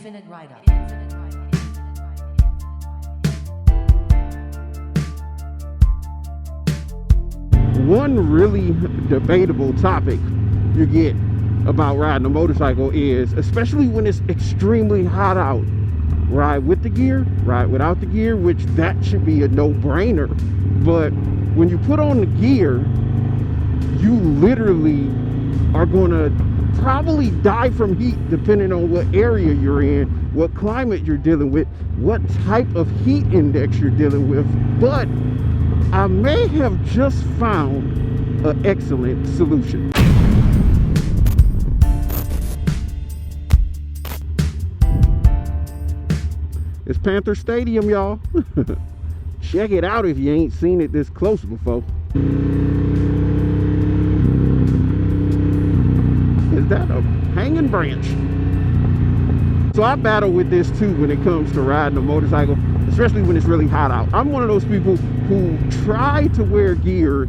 Infinit Ryda. One really debatable topic you get about riding a motorcycle is, especially when it's extremely hot out, ride with the gear, ride without the gear, which that should be a no-brainer. But when you put on the gear, you literally are going to probably die from heat depending on what area you're in, what climate you're dealing with, what type of heat index you're dealing with. But I may have just found an excellent solution. It's Panther Stadium, y'all. Check it out if you ain't seen it this close before. Is that a hanging branch? So I battle with this too when it comes to riding a motorcycle, especially when it's really hot out. I'm one of those people who try to wear gear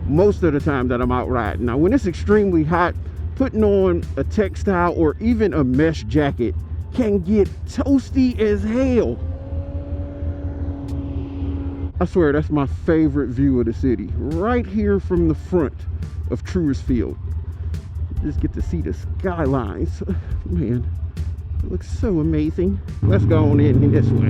most of the time that I'm out riding. Now, when it's extremely hot, putting on a textile or even a mesh jacket can get toasty as hell. I swear, that's my favorite view of the city. Right here from the front of Truist Field. Just get to see the skylines. Man, it looks so amazing. Let's go on in this way.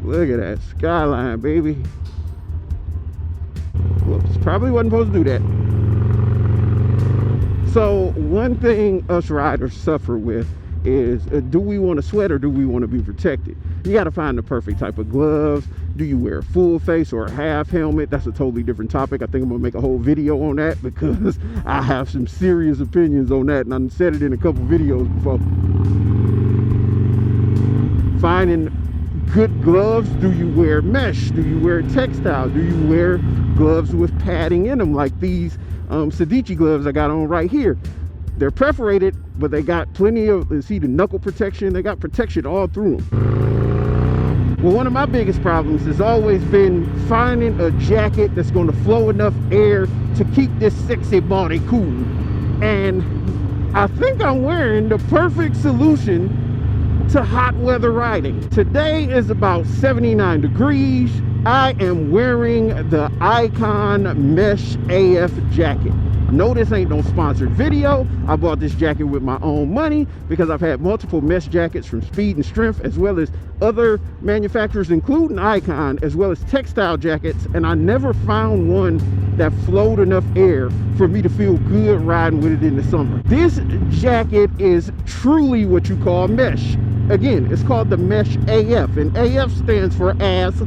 Look at that skyline, baby. Whoops, probably wasn't supposed to do that. So one thing us riders suffer with is, do we want to sweat or do we want to be protected? You got to find the perfect type of gloves. Do you wear a full face or a half helmet? That's a totally different topic. I think I'm gonna make a whole video on that because I have some serious opinions on that, and I've said it in a couple videos before. Finding good gloves. Do you wear mesh? Do you wear textile? Do you wear gloves with padding in them, like these Sedici gloves I got on right here? They're perforated, but they got plenty of, see the knuckle protection, they got protection all through them. Well, one of my biggest problems has always been finding a jacket that's going to flow enough air to keep this sexy body cool. And I think I'm wearing the perfect solution to hot weather riding. Today is about 79 degrees. I am wearing the Icon Mesh AF jacket. No, this ain't no sponsored video. I bought this jacket with my own money because I've had multiple mesh jackets from Speed and Strength, as well as other manufacturers, including Icon, as well as textile jackets, and I never found one that flowed enough air for me to feel good riding with it in the summer. This jacket is truly what you call mesh. Again, it's called the Mesh AF, and AF stands for ass.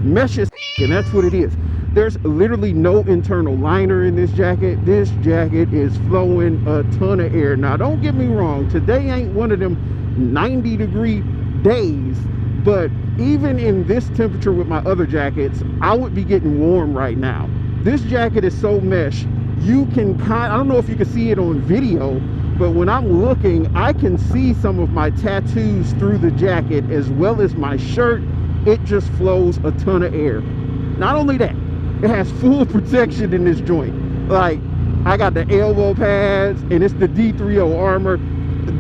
Mesh is, and that's what it is. There's literally no internal liner in this jacket. This jacket is flowing a ton of air. Now, don't get me wrong, today ain't one of them 90-degree days, but even in this temperature with my other jackets, I would be getting warm right now. This jacket is so mesh, you can I don't know if you can see it on video, but when I'm looking, I can see some of my tattoos through the jacket as well as my shirt. It just flows a ton of air. Not only that, it has full protection in this joint. Like, I got the elbow pads, and it's the D30 armor,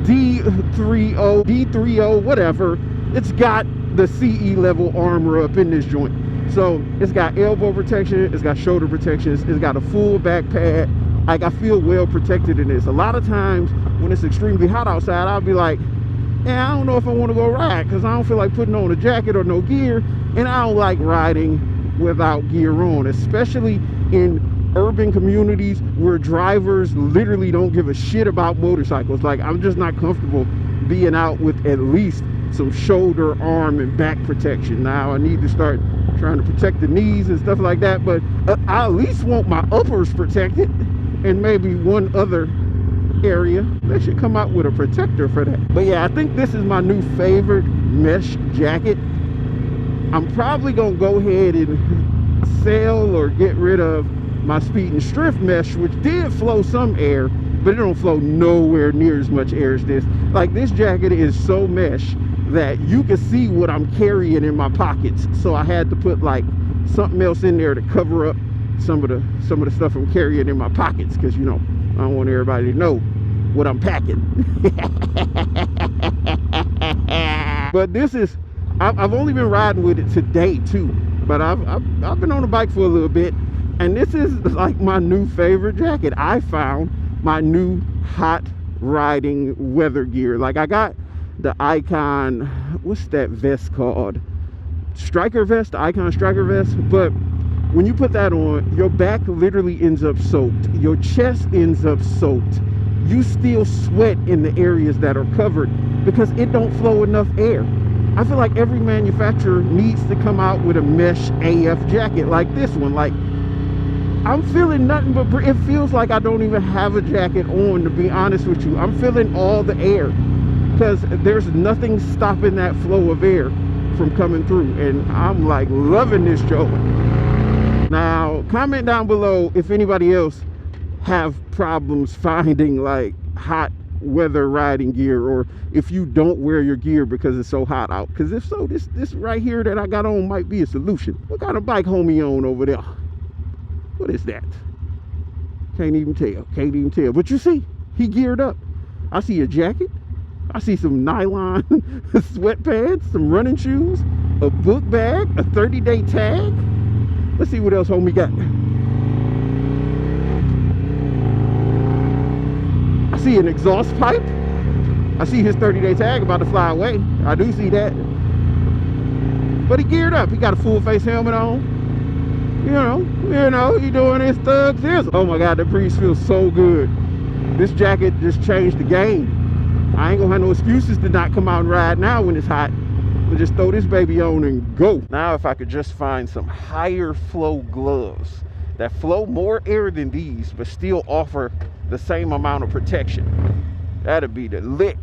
D30, whatever. It's got the CE level armor up in this joint. So it's got elbow protection, it's got shoulder protection, it's got a full back pad. Like, I feel well protected in this. A lot of times when it's extremely hot outside, I'll be like, yeah, I don't know if I want to go ride because I don't feel like putting on a jacket or no gear, and I don't like riding without gear on, especially in urban communities where drivers literally don't give a shit about motorcycles. Like, I'm just not comfortable being out with at least some shoulder, arm, and back protection. Now I need to start trying to protect the knees and stuff like that, but I at least want my uppers protected and maybe one other area. They should come out with a protector for that. But yeah, I think this is my new favorite mesh jacket. I'm probably gonna go ahead and sell or get rid of my Speed and Strength mesh, which did flow some air, but it don't flow nowhere near as much air as this. Like, this jacket is so mesh that you can see what I'm carrying in my pockets. So I had to put like something else in there to cover up some of the stuff I'm carrying in my pockets, because you know I don't want everybody to know what I'm packing. But this is, I've only been riding with it today too, but I've been on the bike for a little bit, and this is like my new favorite jacket. I found my new hot riding weather gear. Like, I got the Icon, what's that vest called? Striker vest, the Icon Striker vest. But when you put that on, your back literally ends up soaked, your chest ends up soaked, you still sweat in the areas that are covered because it don't flow enough air. I feel like every manufacturer needs to come out with a mesh AF jacket like this one. Like, I'm feeling nothing but, it feels like I don't even have a jacket on, to be honest with you. I'm feeling all the air because there's nothing stopping that flow of air from coming through, and I'm like loving this joke. Now, comment down below if anybody else have problems finding like hot weather riding gear, or if you don't wear your gear because it's so hot out. Because if so, this right here that I got on might be a solution. What kind of bike homie on over there? What is that? Can't even tell. But you see, he geared up. I see a jacket, I see some nylon sweatpants, some running shoes, a book bag, a 30-day tag. Let's see what else homie got. I see an exhaust pipe. I see his 30-day tag about to fly away. I do see that. But he geared up. He got a full face helmet on. You know, he doing his thug sizzle. Oh my God, that breeze feels so good. This jacket just changed the game. I ain't gonna have no excuses to not come out and ride now when it's hot. We'll just throw this baby on and go. Now, if I could just find some higher flow gloves that flow more air than these, but still offer the same amount of protection, that'd be the lick.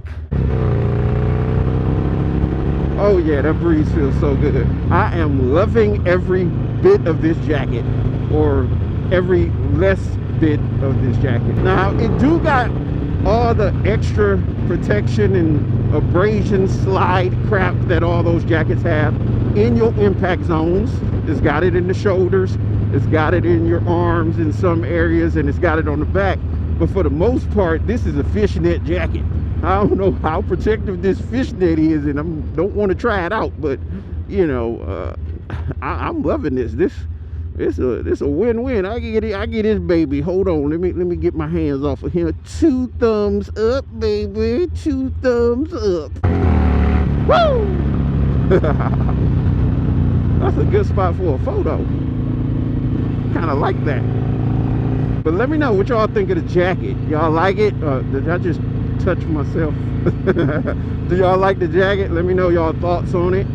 Oh yeah, that breeze feels so good. I am loving every bit of this jacket, or every less bit of this jacket. Now, it do got all the extra protection and abrasion slide crap that all those jackets have in your impact zones. It's got it in the shoulders, it's got it in your arms in some areas, and it's got it on the back. But for the most part, this is a fishnet jacket. I don't know how protective this fishnet is, and I don't want to try it out, but you know, I'm loving this. This a win-win. I get this baby. Hold on, let me get my hands off of him. 2 thumbs up, baby. 2 thumbs up. Woo! That's a good spot for a photo. Kind of like that. But let me know what y'all think of the jacket. Y'all like it? Did I just touch myself? Do y'all like the jacket? Let me know y'all thoughts on it.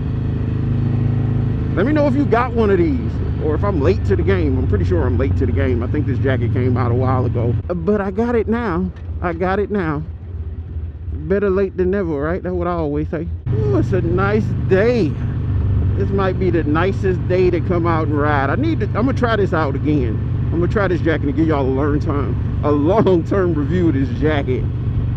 Let me know if you got one of these, or if I'm late to the game. I'm pretty sure I'm late to the game. I think this jacket came out a while ago, but I got it now. Better late than never, right? That's what I always say. Ooh, it's a nice day. This might be the nicest day to come out and ride. I'm gonna try this out again. I'm gonna try this jacket and give y'all a long-term review of this jacket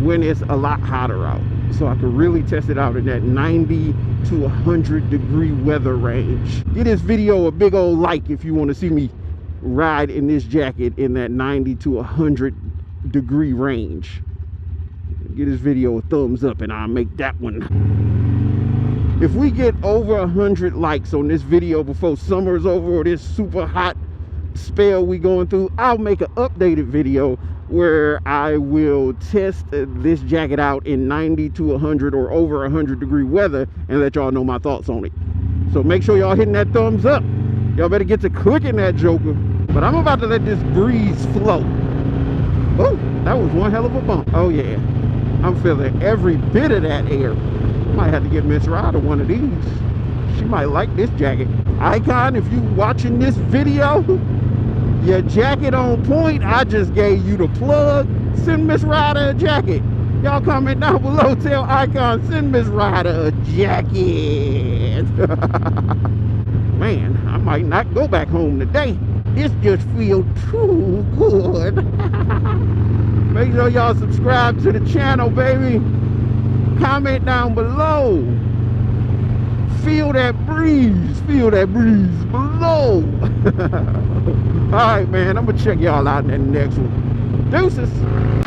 when it's a lot hotter out, so I can really test it out in that 90 to 100 degree weather range. Give this video a big old like if you want to see me ride in this jacket in that 90 to 100 degree range. Give this video a thumbs up and I'll make that one. If we get over 100 likes on this video before summer's over, or this super hot spell we going through, I'll make an updated video where I will test this jacket out in 90 to 100 or over 100 degree weather and let y'all know my thoughts on it. So make sure y'all hitting that thumbs up. Y'all better get to clicking that joker. But I'm about to let this breeze flow. Oh, that was one hell of a bump. Oh yeah, I'm feeling every bit of that air. Might have to get Miss Ryda one of these. She might like this jacket. Icon, if you watching this video, your jacket on point, I just gave you the plug. Send Miss Ryda a jacket. Y'all comment down below, tell Icon, send Miss Ryda a jacket. Man, I might not go back home today. This just feels too good. Make sure y'all subscribe to the channel, baby. Comment down below. Feel feel that breeze. Feel that breeze blow. All right, man. I'm gonna check y'all out in the next one. Deuces.